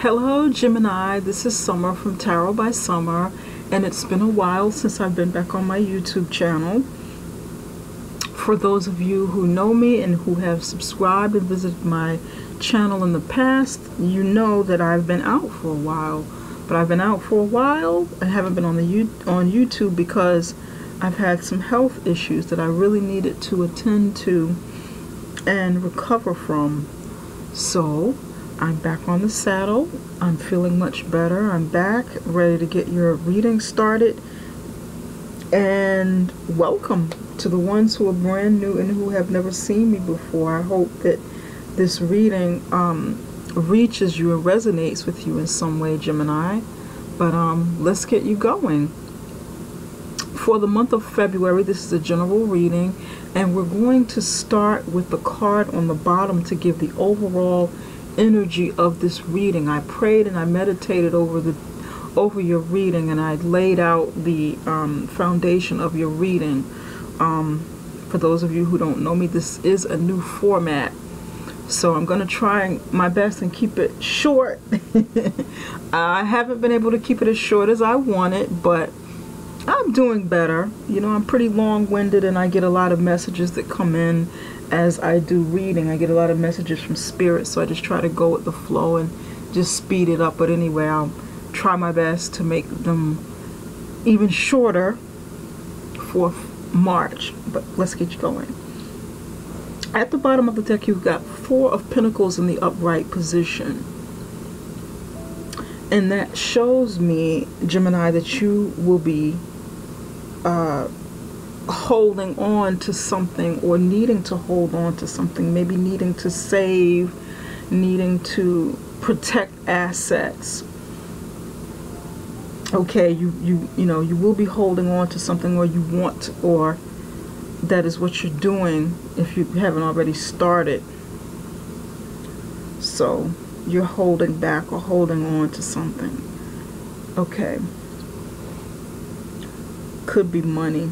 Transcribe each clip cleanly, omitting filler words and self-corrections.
Hello Gemini, this is Summer from Tarot by Summer, and it's been a while since I've been back on my YouTube channel. For those of you who know me and who have subscribed and visited my channel in the past, you know that I've been out for a while. But I've been out for a while and haven't been on YouTube because I've had some health issues that I really needed to attend to and recover from. So I'm back on the saddle. I'm feeling much better. I'm back, ready to get your reading started. And welcome to the ones who are brand new and who have never seen me before. I hope that this reading reaches you and resonates with you in some way, Gemini. But let's get you going. For the month of February, this is a general reading, and we're going to start with the card on the bottom to give the overall energy of this reading. I prayed and I meditated over your reading, and I laid out the foundation of your reading. For those of you who don't know me, this is a new format, so I'm going to try my best and keep it short. I haven't been able to keep it as short as I wanted, but I'm doing better. You know, I'm pretty long-winded, and I get a lot of messages that come in as I do reading. I get a lot of messages from spirit, so I just try to go with the flow and just speed it up. But anyway, I'll try my best to make them even shorter for March. But let's get you going. At the bottom of the deck, you've got 4 of Pentacles in the upright position. And that shows me, Gemini, that you will be holding on to something, or needing to hold on to something, maybe needing to save, needing to protect assets. Okay, you know, you will be holding on to something, or you want to, or that is what you're doing if you haven't already started. So you're holding back or holding on to something. Okay. Could be money.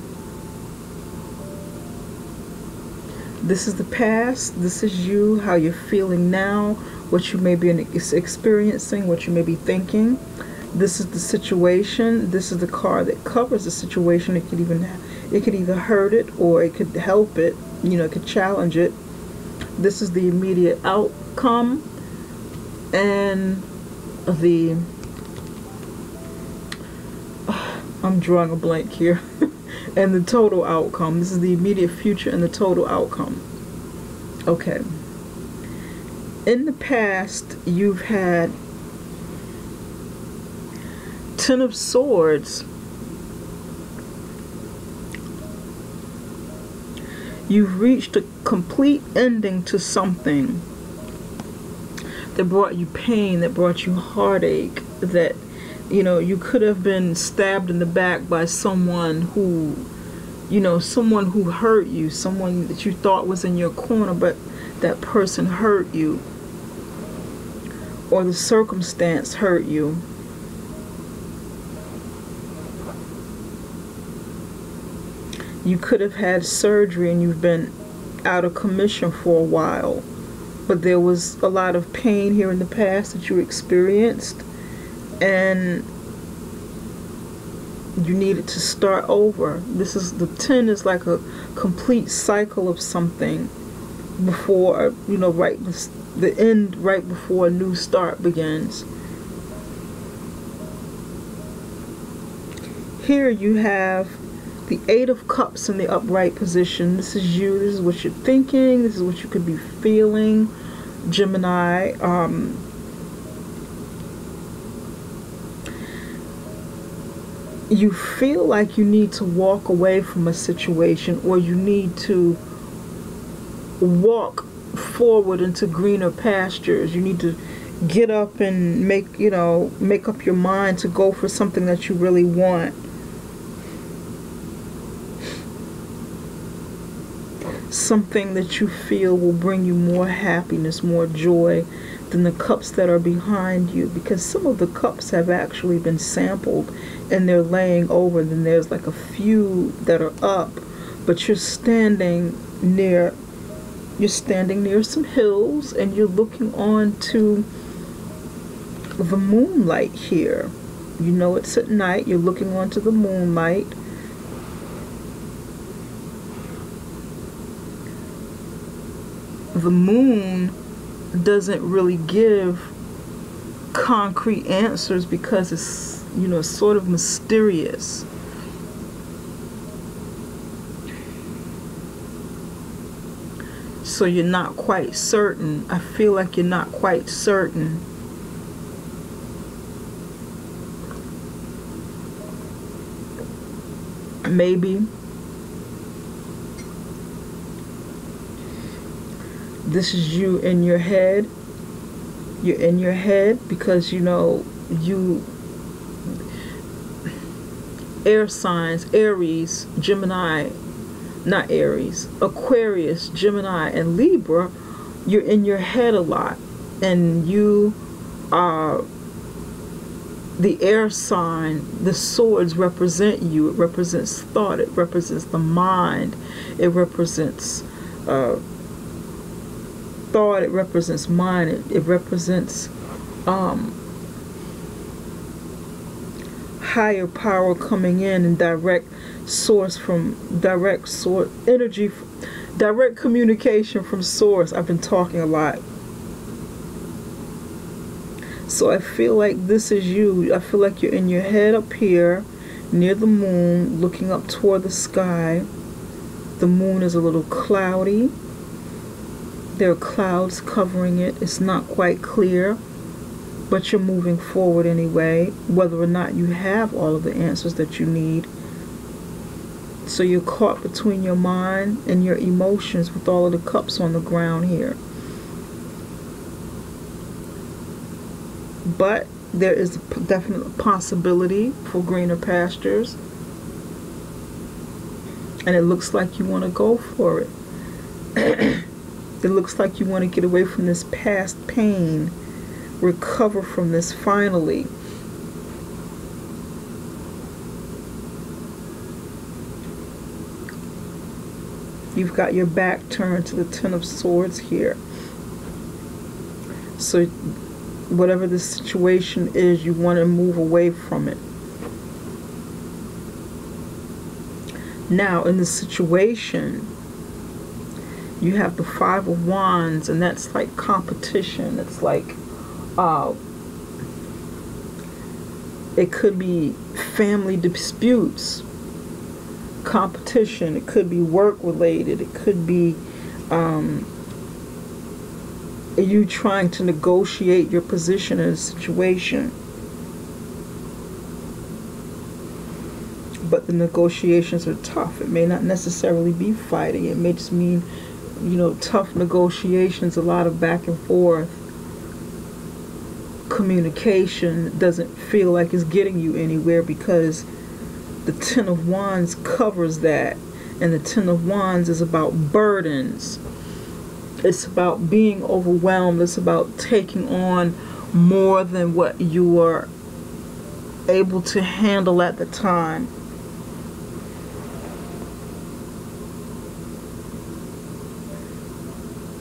This is the past. This is you, how you're feeling now, what you may be experiencing, what you may be thinking. This is the situation. This is the card that covers the situation. It could either hurt it or it could help it. You know, it could challenge it. This is the immediate outcome, and the I'm drawing a blank here. And the total outcome. This is the immediate future and the total outcome. Okay. In the past, you've had 10 of Swords. You've reached a complete ending to something that brought you pain, that brought you heartache, that, you know, you could have been stabbed in the back by someone who, you know, someone who hurt you, someone that you thought was in your corner, but that person hurt you, or the circumstance hurt you. You could have had surgery and you've been out of commission for a while, but there was a lot of pain here in the past that you experienced, and you needed to start over. This is the 10 is like a complete cycle of something before, you know, right, the end, right before a new start begins. Here you have the 8 of Cups in the upright position. This is you. This is what you're thinking. This is what you could be feeling, Gemini. You feel like you need to walk away from a situation, or you need to walk forward into greener pastures. You need to get up and make up your mind to go for something that you really want. Something that you feel will bring you more happiness, more joy than the cups that are behind you, because some of the cups have actually been sampled and they're laying over. Then there's like a few that are up, but you're standing near some hills, and you're looking on to the moonlight here. You know it's at night. You're looking onto the moonlight. The moon doesn't really give concrete answers because it's, you know, sort of mysterious. So you're not quite certain. I feel like you're not quite certain. Maybe this is you in your head. You're in your head because, you know, air signs, Aries, Gemini, not Aries, Aquarius, Gemini, and Libra, you're in your head a lot. And you are the air sign. The swords represent you. It represents thought. It represents the mind. It represents thought. It represents mind. It represents higher power coming in and direct energy, direct communication from source. I've been talking a lot. So I feel like this is you. I feel like you're in your head up here near the moon, looking up toward the sky. The moon is a little cloudy. There are clouds covering it. It's not quite clear, but you're moving forward anyway, whether or not you have all of the answers that you need. So you're caught between your mind and your emotions with all of the cups on the ground here. But there is a definite possibility for greener pastures. And it looks like you want to go for it. It looks like you want to get away from this past pain, recover from this finally. You've got your back turned to the Ten of Swords here. So whatever the situation is, you want to move away from it. Now, in this situation, you have the Five of Wands, and that's like competition. It's like, it could be family disputes, competition. It could be work related. It could be you trying to negotiate your position in a situation. But the negotiations are tough. It may not necessarily be fighting. It may just mean, you know, tough negotiations, a lot of back and forth. Communication doesn't feel like it's getting you anywhere because the Ten of Wands covers that. And the Ten of Wands is about burdens. It's about being overwhelmed. It's about taking on more than what you are able to handle at the time.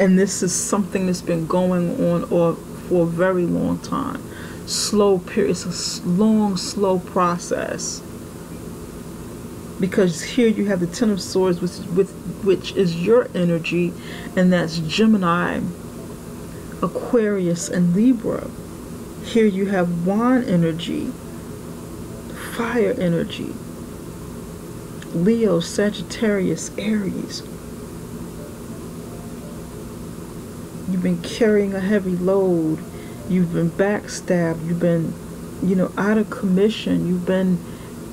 And this is something that's been going on for a very long time. Slow period. It's a long, slow process. Because here you have the Ten of Swords, which is your energy, and that's Gemini, Aquarius, and Libra. Here you have Wand energy, fire energy, Leo, Sagittarius, Aries. You've been carrying a heavy load. You've been backstabbed. You've been, you know, out of commission. You've been,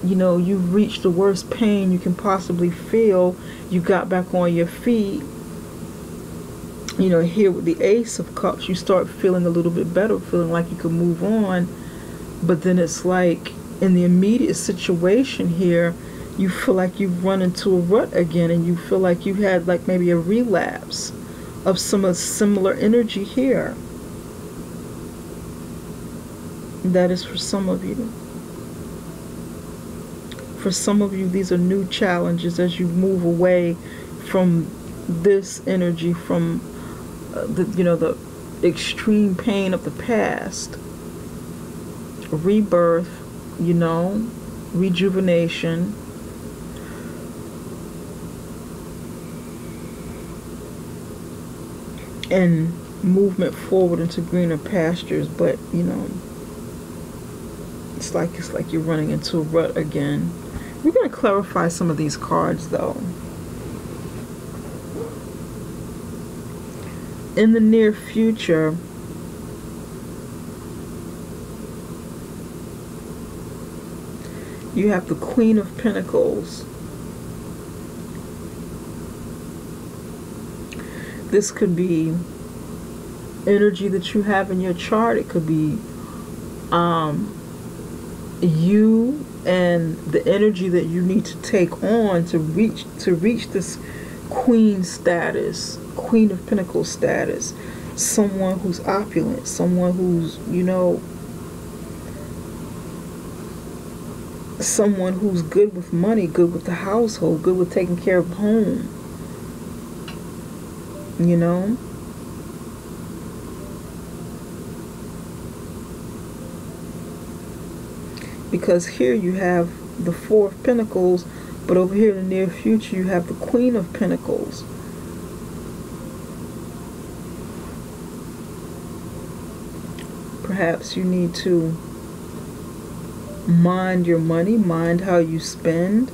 you know, you've reached the worst pain you can possibly feel. You got back on your feet. You know, here with the Ace of Cups, you start feeling a little bit better, feeling like you can move on. But then it's like, in the immediate situation here, you feel like you've run into a rut again, and you feel like you had like maybe a relapse of some similar energy here. That is for some of you. For some of you, these are new challenges as you move away from this energy, from the extreme pain of the past. rebirth, you know, rejuvenation. And movement forward into greener pastures, but you know, it's like you're running into a rut again. We're going to clarify some of these cards though. In the near future, you have the Queen of Pentacles. This could be energy that you have in your chart. It could be you and the energy that you need to take on to reach this queen status, Queen of Pentacles status. Someone who's opulent, someone who's, you know, someone who's good with money, good with the household, good with taking care of home. You know? Because here you have the Four of Pentacles, but over here in the near future you have the Queen of Pentacles. Perhaps you need to mind your money, mind how you spend,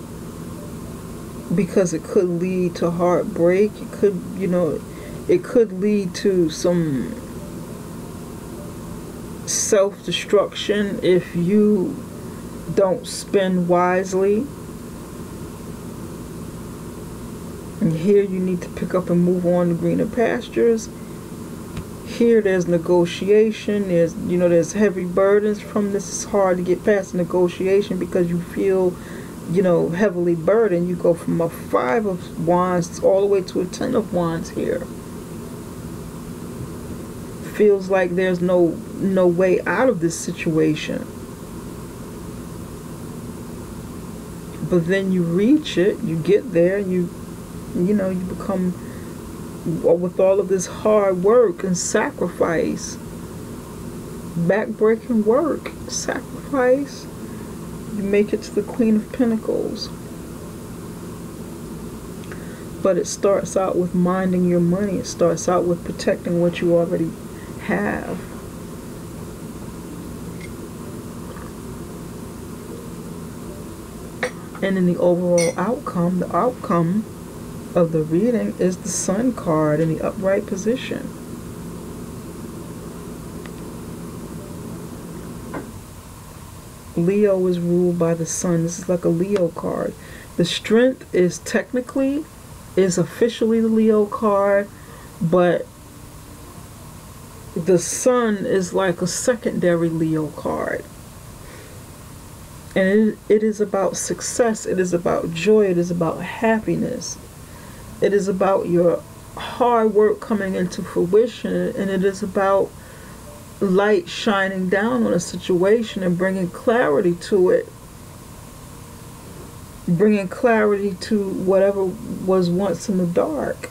because it could lead to heartbreak. It could, you know, it could lead to some self-destruction if you don't spend wisely. And here you need to pick up and move on to greener pastures. Here there's negotiation. There's, you know, there's heavy burdens from this. It's hard to get past negotiation because you feel, you know, heavily burdened. You go from a 5 of Wands all the way to a 10 of Wands here. Feels like there's no way out of this situation. But then you reach it, you get there, you know, you become, with all of this hard work and sacrifice, back-breaking work, sacrifice, you make it to the Queen of Pentacles. But it starts out with minding your money. It starts out with protecting what you already have. And in the overall outcome, the outcome of the reading is the Sun card in the upright position. Leo is ruled by the Sun. This is like a Leo card. The Strength is technically, is officially the Leo card, but the Sun is like a secondary Leo card. And it is about success. It is about joy. It is about happiness. It is about your hard work coming into fruition. And it is about light shining down on a situation and bringing clarity to it. Bringing clarity to whatever was once in the dark.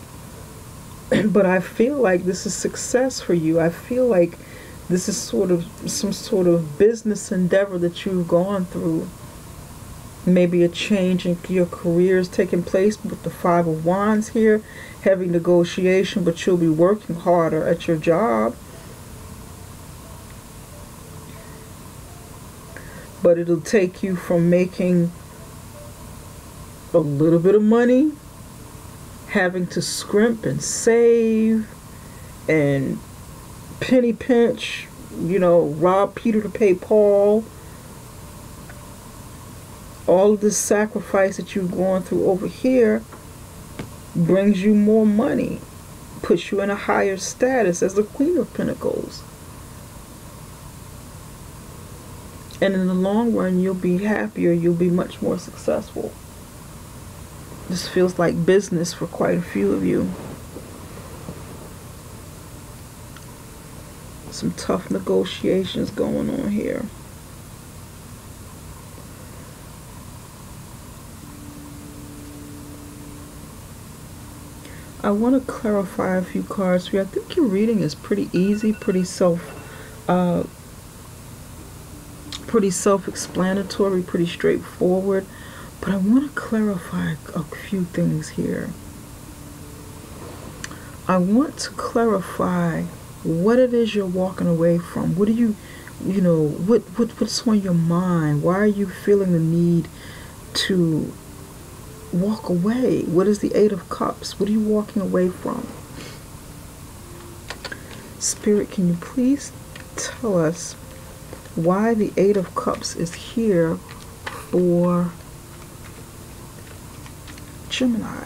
But I feel like this is success for you. I feel like this is sort of some sort of business endeavor that you've gone through. Maybe a change in your career is taking place with the 5 of Wands here. Heavy negotiation, but you'll be working harder at your job. But it'll take you from making a little bit of money, having to scrimp and save and penny pinch, you know, rob Peter to pay Paul. All of this sacrifice that you've gone through over here brings you more money, puts you in a higher status as the Queen of Pentacles. And in the long run, you'll be happier, you'll be much more successful. This feels like business for quite a few of you. Some tough negotiations going on here. I want to clarify a few cards for you. I think your reading is pretty easy, pretty pretty self-explanatory, pretty straightforward, but I want to clarify a few things here. I want to clarify what it is you're walking away from. What do you know, what's on your mind? Why are you feeling the need to walk away? What is the Eight of Cups? What are you walking away from? Spirit, can you please tell us why the Eight of Cups is here for Gemini?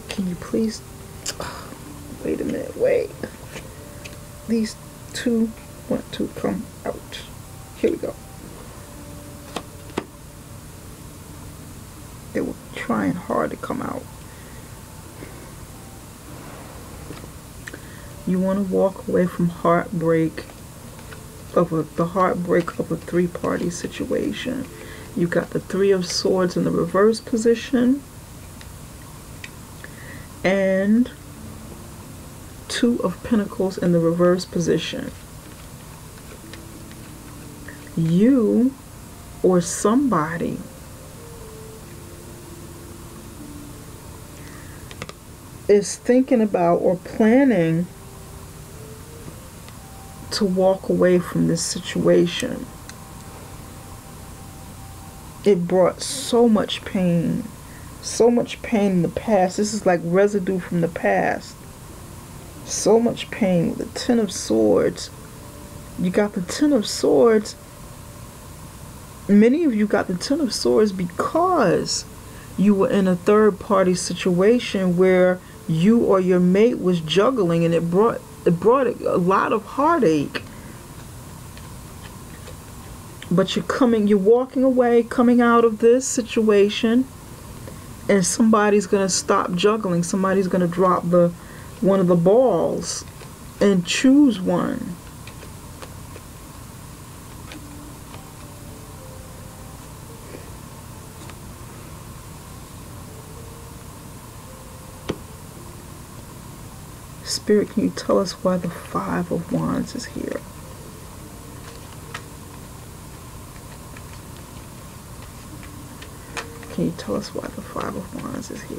Can you please... wait a minute, wait. These two want to come out. Here we go. They were trying hard to come out. You want to walk away from heartbreak, the heartbreak of a three-party situation. You got the Three of Swords in the reverse position, and Two of Pentacles in the reverse position. You or somebody is thinking about or planning to walk away from this situation. It brought so much pain in the past. This is like residue from the past. So much pain. The Ten of Swords. You got the Ten of Swords. Many of you got the Ten of Swords because you were in a third party situation where you or your mate was juggling, and it brought a lot of heartache. But you're walking away, coming out of this situation, and somebody's gonna stop juggling. Somebody's gonna drop one of the balls and choose one. Spirit, can you tell us why the Five of Wands is here? Can you tell us why the Five of Wands is here?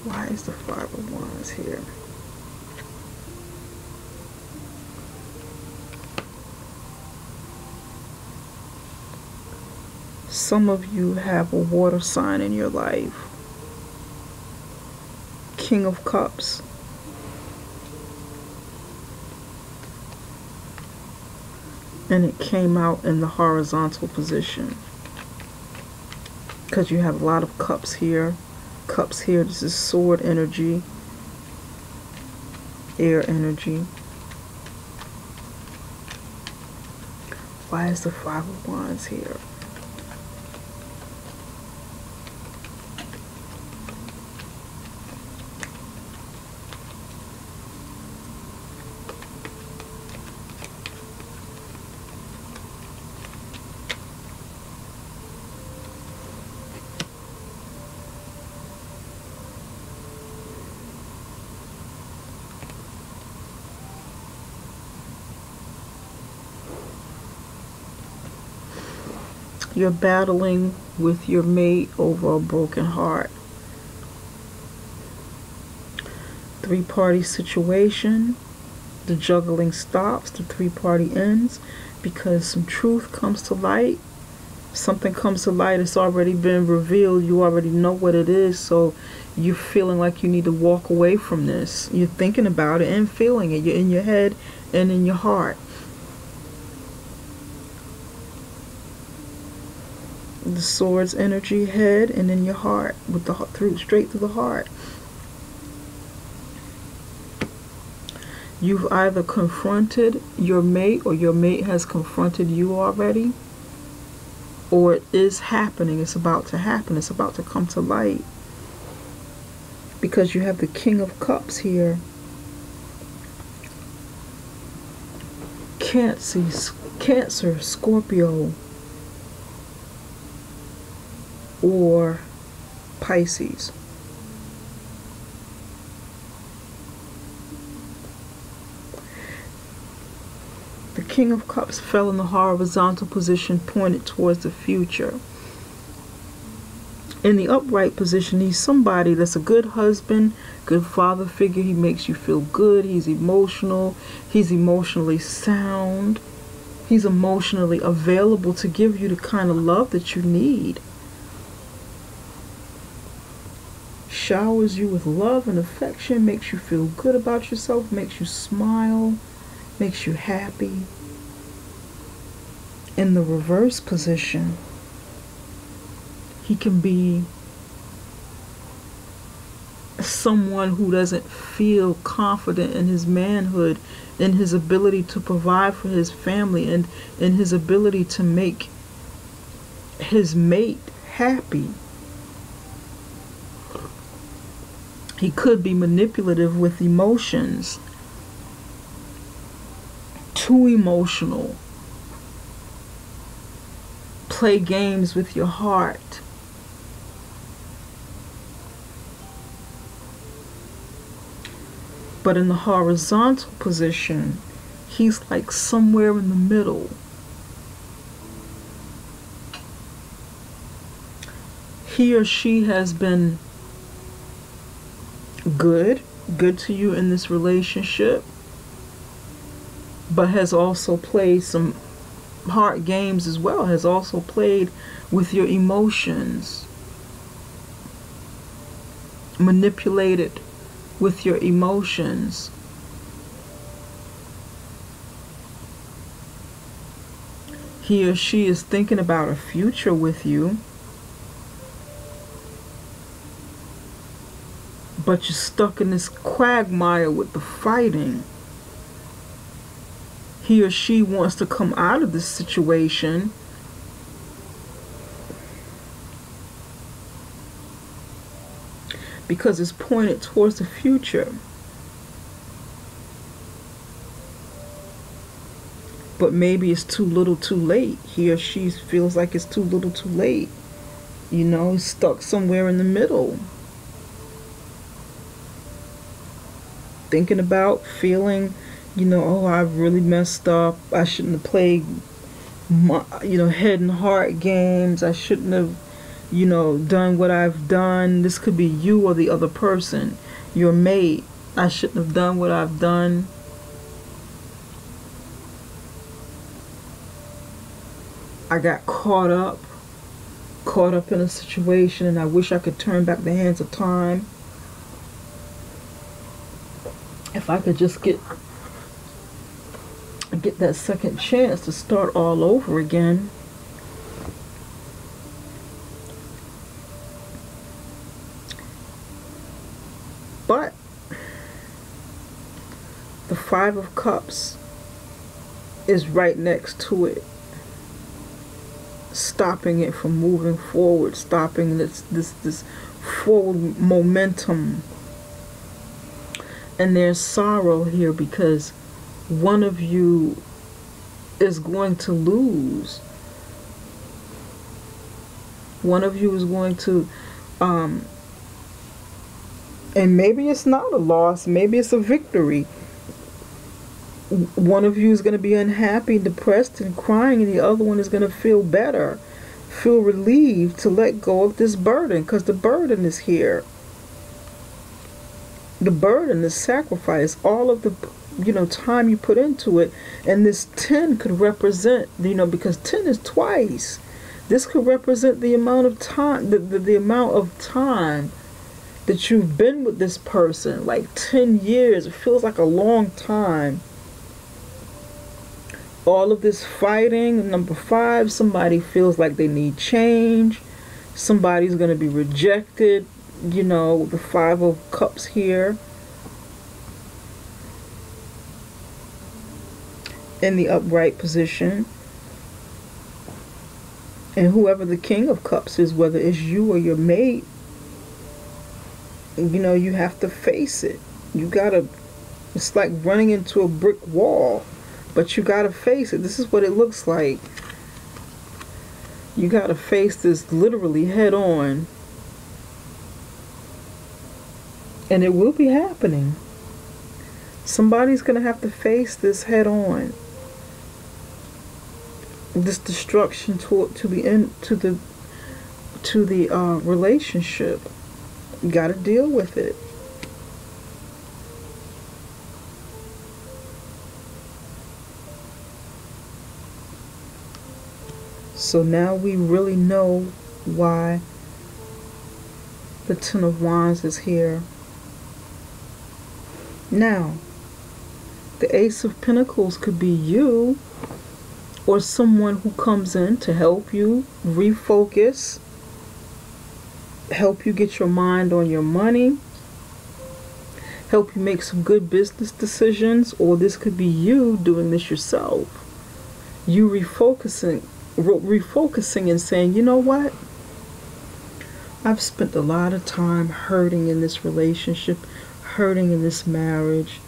Why is the Five of Wands here? Some of you have a water sign in your life. King of Cups. And it came out in the horizontal position. Because you have a lot of cups here. Cups here. This is sword energy. Air energy. Why is the Five of Wands here? You're battling with your mate over a broken heart. Three-party situation. The juggling stops. The three-party ends because some truth comes to light. Something comes to light. It's already been revealed. You already know what it is. So you're feeling like you need to walk away from this. You're thinking about it and feeling it. You're in your head and in your heart. The Swords energy, head, and in your heart, with the straight through the heart. You've either confronted your mate, or your mate has confronted you already, or it is happening. It's about to happen. It's about to come to light, because you have the King of Cups here. Cancer, Scorpio, or Pisces. King of Cups fell in the horizontal position, pointed towards the future. In the upright position, he's somebody that's a good husband, good father figure. He makes you feel good. He's emotional. He's emotionally sound. He's emotionally available to give you the kind of love that you need. Showers you with love and affection, makes you feel good about yourself, makes you smile, makes you happy. In the reverse position, he can be someone who doesn't feel confident in his manhood, in his ability to provide for his family, and in his ability to make his mate happy. He could be manipulative with emotions, too emotional, play games with your heart. But in the horizontal position, he's like somewhere in the middle. He or she has been good to you in this relationship, but has also played some heart games as well, has also played with your emotions, manipulated with your emotions. He or she is thinking about a future with you, but you're stuck in this quagmire with the fighting. He or she wants to come out of this situation, because it's pointed towards the future. But maybe it's too little too late. He or she feels like it's too little too late. You know, he's stuck somewhere in the middle. Thinking about, feeling, you know, oh, I really messed up. I shouldn't have played, head and heart games. I shouldn't have, done what I've done. This could be you or the other person, your mate. I shouldn't have done what I've done. I got caught up in a situation, and I wish I could turn back the hands of time. If I could just get that second chance to start all over again. But the Five of Cups is right next to it, stopping it from moving forward, stopping this forward momentum. And there's sorrow here because one of you is going to lose. One of you is going to, and maybe it's not a loss, maybe it's a victory. One of you is going to be unhappy, depressed, and crying, and the other one is going to feel better, feel relieved to let go of this burden, because the burden is here. The burden, the sacrifice, all of the time you put into it. And this 10 could represent, because 10 is twice. This could represent the amount of time, the amount of time that you've been with this person, like 10 years. It feels like a long time. All of this fighting. Number 5, somebody feels like they need change. Somebody's going to be rejected. The 5 of Cups here. In the upright position. And whoever the King of Cups is, whether it's you or your mate, you have to face it. It's like running into a brick wall, but you gotta face it. This is what it looks like. You gotta face this literally head on. And it will be happening. Somebody's gonna have to face this head on. this destruction to the end, to the relationship. You got to deal with it. So now we really know why the Ten of Wands is here. Now, the Ace of Pentacles could be you or someone who comes in to help you refocus, help you get your mind on your money, help you make some good business decisions, or this could be you doing this yourself. You refocusing and saying, you know what? I've spent a lot of time hurting in this relationship, hurting in this marriage,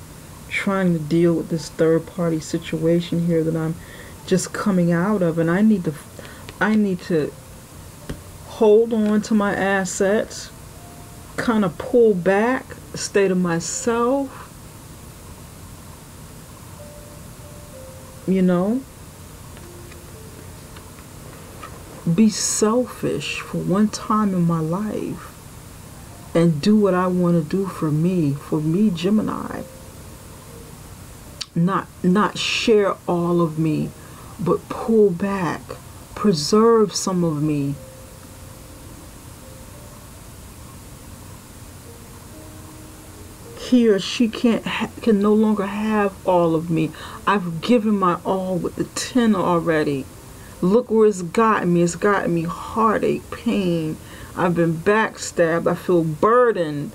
trying to deal with this third party situation here that I'm just coming out of, and I need to hold on to my assets, kind of pull back, stay to myself, you know, be selfish for one time in my life and do what I want to do for me, Gemini. Not share all of me, but pull back, preserve some of me. He or she can no longer have all of me. I've given my all with the 10 already. Look where it's gotten me. It's gotten me heartache, pain. I've been backstabbed. I feel burdened.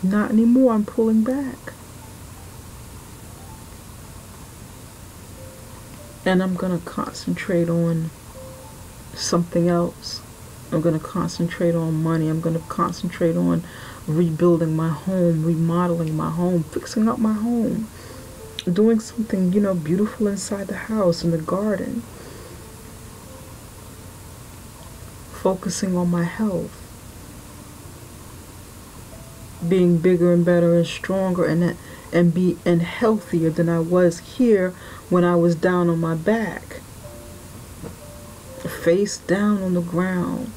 Not anymore. I'm pulling back. And I'm going to concentrate on something else. I'm going to concentrate on money. I'm going to concentrate on rebuilding my home, remodeling my home, fixing up my home, doing something, you know, beautiful inside the house, in the garden, focusing on my health, being bigger and better and stronger and healthier than I was here when I was down on my back, face down on the ground,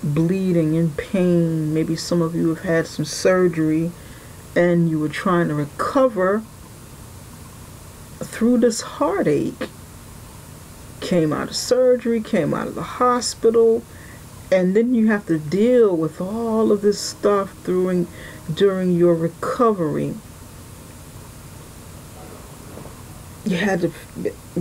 bleeding, in pain. Maybe some of you have had some surgery and you were trying to recover through this heartache. Came out of surgery, came out of the hospital, and then you have to deal with all of this stuff during your recovery. You had to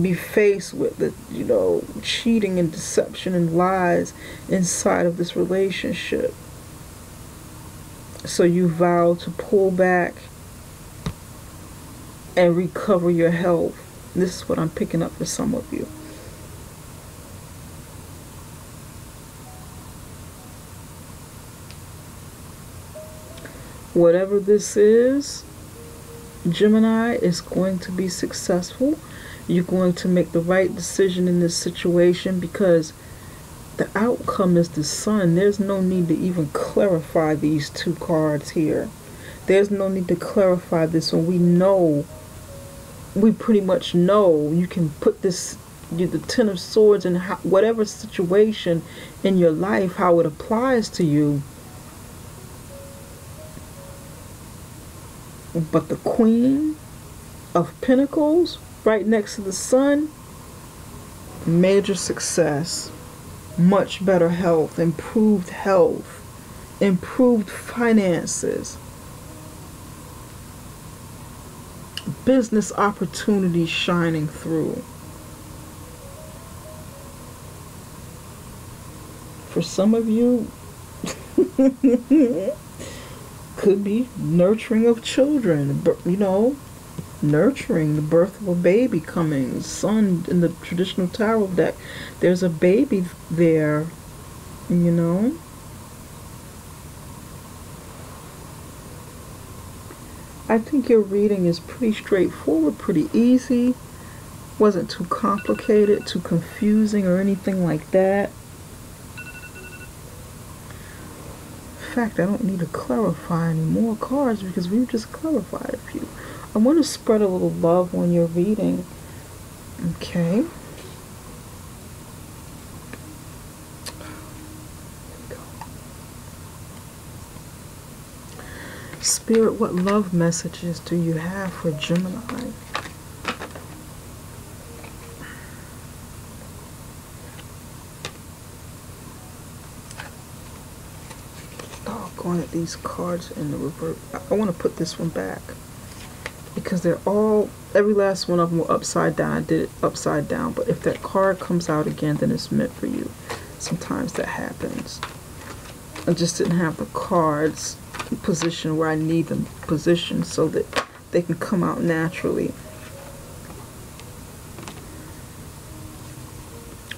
be faced with the, you know, cheating and deception and lies inside of this relationship. So you vow to pull back and recover your health. This is what I'm picking up for some of you. Whatever this is, Gemini, is going to be successful. You're going to make the right decision in this situation because the outcome is the Sun. There's no need to even clarify these two cards here. There's no need to clarify this one. We pretty much know. You can put this, the Ten of Swords, in whatever situation in your life, how it applies to you. But the Queen of Pentacles right next to the Sun, major success, much better health, improved finances, business opportunities shining through. For some of you, could be nurturing of children, you know, nurturing the birth of a baby coming. Sun in the traditional tarot deck, there's a baby there, you know. I think your reading is pretty straightforward, pretty easy. Wasn't too complicated, too confusing or anything like that. fact, I don't need to clarify any more cards because we've just clarified a few. I want to spread a little love when you're reading. Okay. Spirit, what love messages do you have for Gemini? Oh, going at these cards in the reverse. I want to put this one back because they're all, every last one of them were upside down. I did it upside down, but if that card comes out again, then it's meant for you. Sometimes that happens. I just didn't have the cards position where I need them positioned so that they can come out naturally.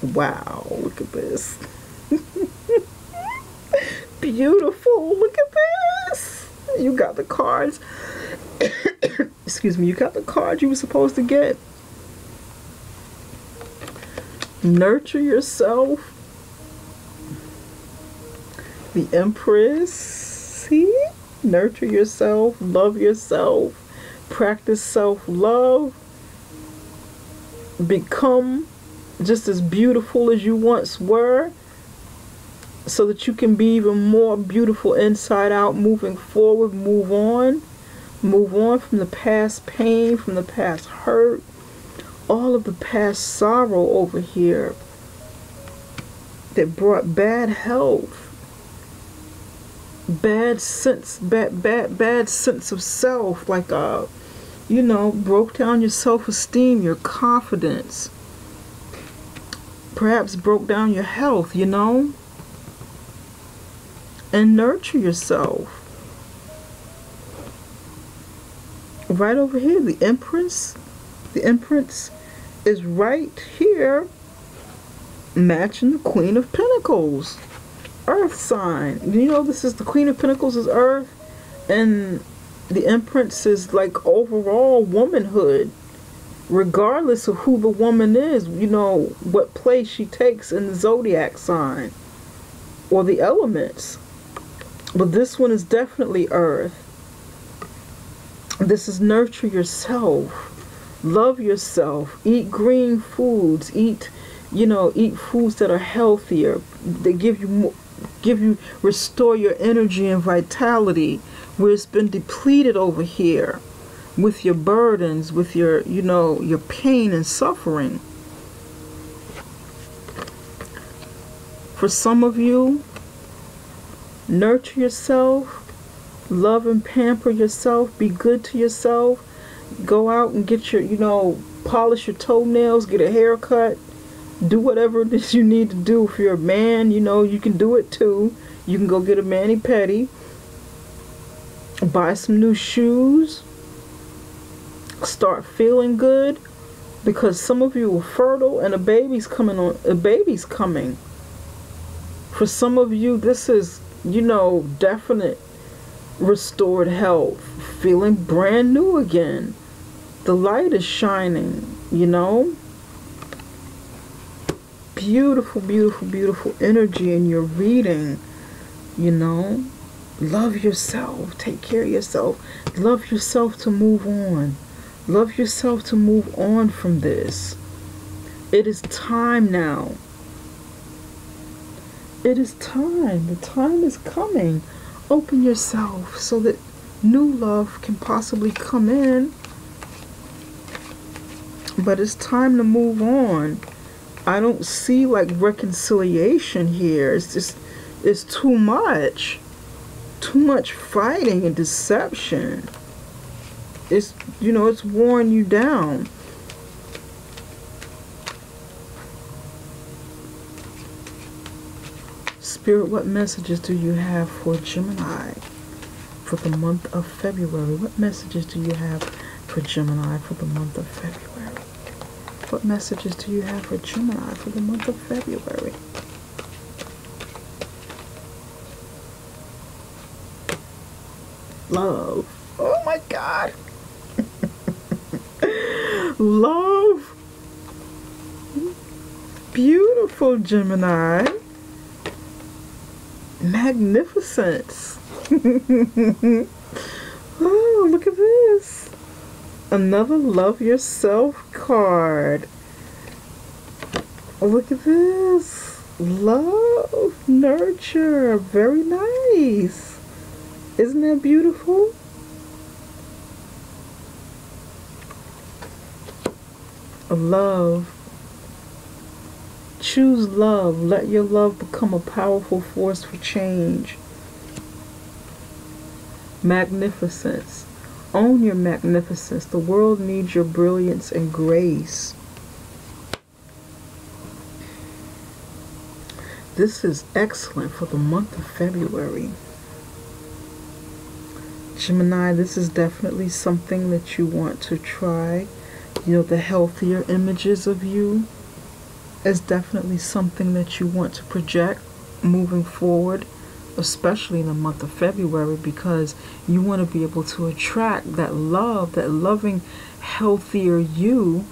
Wow, look at this. Beautiful, look at this. You got the cards. Excuse me, you got the card you were supposed to get. Nurture yourself. The Empress. See? Nurture yourself, love yourself, practice self-love, become just as beautiful as you once were so that you can be even more beautiful inside out, moving forward. Move on from the past pain, from the past hurt, all of the past sorrow over here that brought bad health, bad sense of self, like you know, broke down your self-esteem, your confidence, perhaps broke down your health, you know. And nurture yourself. Right over here, the Empress is right here matching the Queen of Pentacles. Earth sign. You know, this is the Queen of Pentacles is Earth, and the Empress is like overall womanhood, regardless of who the woman is, you know, what place she takes in the zodiac sign or the elements. But this one is definitely Earth. This is nurture yourself, love yourself, eat green foods, eat foods that are healthier. They restore your energy and vitality where it's been depleted over here with your burdens, with your, you know, your pain and suffering. For some of you, nurture yourself, love and pamper yourself, be good to yourself, go out and get your, you know, polish your toenails, get a haircut, do whatever it is you need to do. If you're a man, you know, you can do it too. You can go get a mani-pedi, buy some new shoes, start feeling good, because some of you are fertile and a baby's coming. For some of you, this is, you know, definite restored health, feeling brand new again. The light is shining, you know. Beautiful, beautiful, beautiful energy in your reading, you know. Love yourself. Take care of yourself. Love yourself to move on. Love yourself to move on from this. It is time now. It is time. The time is coming. Open yourself so that new love can possibly come in. But it's time to move on. I don't see like reconciliation here. It's just, it's too much. Too much fighting and deception. It's, you know, it's worn you down. Spirit, what messages do you have for Gemini for the month of February? What messages do you have for Gemini for the month of February? What messages do you have for Gemini for the month of February? Love. Oh my God. Love. Beautiful, Gemini. Magnificence. Oh, look at this. Another love yourself card. Look at this. Love, nurture. Very nice. Isn't that beautiful? Love. Choose love. Let your love become a powerful force for change. Magnificence. Own your magnificence. The world needs your brilliance and grace. This is excellent for the month of February. Gemini, this is definitely something that you want to try. You know, the healthier images of you is definitely something that you want to project moving forward, especially in the month of February, because you want to be able to attract that love, that loving, healthier you,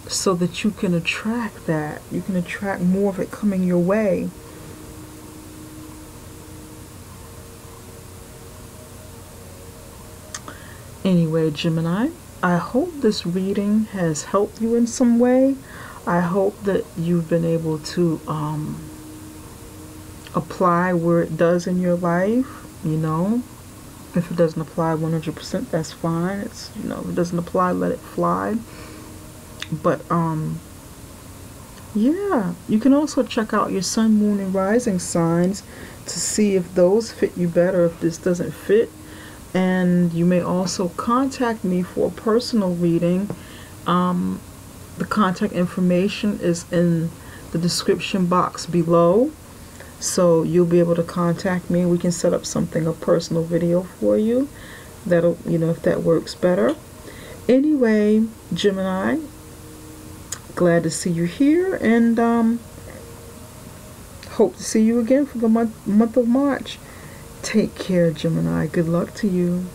so that you can attract that. You can attract more of it coming your way. Anyway, Gemini, I hope this reading has helped you in some way. I hope that you've been able to apply where it does in your life. You know, if it doesn't apply 100%, that's fine. It's, you know, if it doesn't apply, let it fly. But yeah, you can also check out your sun, moon, and rising signs to see if those fit you better, if this doesn't fit. And you may also contact me for a personal reading. The contact information is in the description box below, so you'll be able to contact me. We can set up something, a personal video for you. That'll, you know, if that works better. Anyway, Gemini, glad to see you here, and hope to see you again for the month of March. Take care, Gemini. Good luck to you.